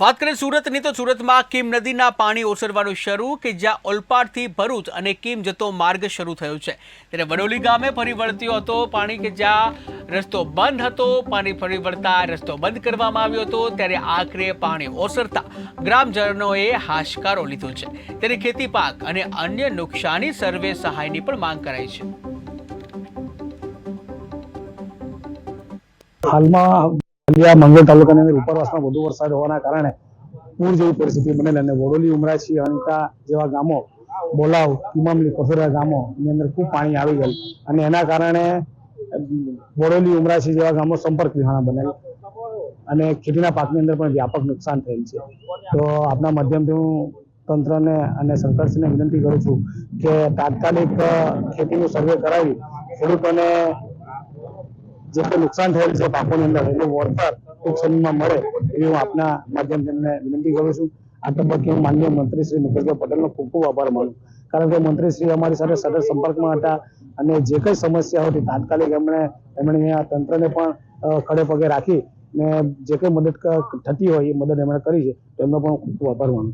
વાત કરીએ સુરતની તો સુરતમાં કીમ નદીના પાણી ઓસરવાનું શરૂ કે જ્યાં ઓલપાડથી ભરૂચ અને કીમ જતો માર્ગ શરૂ થયો છે ત્યારે વડોલી ગામે ફરી વળતો હતો પાણી કે જ્યાં રસ્તો બંધ હતો પાણી ફરી વળતા રસ્તો બંધ કરવામાં આવ્યો હતો ત્યારે આખરે પાણી ઓસરતા ગ્રામજનોએ હાશકારો લીધો છે ત્યારે ખેતી પાક અને અન્ય નુકસાની સર્વે સહાયની પણ માંગ કરાઈ છે। હાલમાં મંગળ તાલુકાની અંદર ઉપરવાસમાં વધુ વરસાદ હોવાના કારણે પૂર જેવી પરિસ્થિતિ બનેલ અને વડોલી ઉમરાછી અંતા જેવા ગામો બોલાવ ઇમામલી કોસરા ગામોની અંદર ખૂબ પાણી આવી ગયેલ અને એના કારણે વડોલી ઉમરાછી જેવા ગામો સંપર્ક વિહોણા બનેલ અને ખેતીના પાકની અંદર પણ વ્યાપક નુકસાન થયેલ છે। તો આપના માધ્યમથી હું તંત્રને અને સરકારશ્રીને વિનંતી કરું છું કે તાત્કાલિક ખેતીનું સર્વે કરાવી ખેડૂતોને જે કંઈ નુકસાન થયેલ છે પાકોની અંદર એનું વળતર ટૂંક સમયમાં મળે એવી હું આપના માધ્યમથી એમને વિનંતી કરું છું। આ તબક્કે હું માનનીય મંત્રી શ્રી મુકેશભાઈ પટેલનો ખૂબ ખૂબ આભાર માનું કારણ કે મંત્રીશ્રી અમારી સાથે સતત સંપર્કમાં હતા અને જે કંઈ સમસ્યા હતી તાત્કાલિક એમણે આ તંત્રને પણ ખડે પગે રાખી ને જે કંઈ મદદ થતી હોય એ મદદ એમણે કરી છે તો એમનો પણ ખૂબ ખૂબ આભાર માનું છું।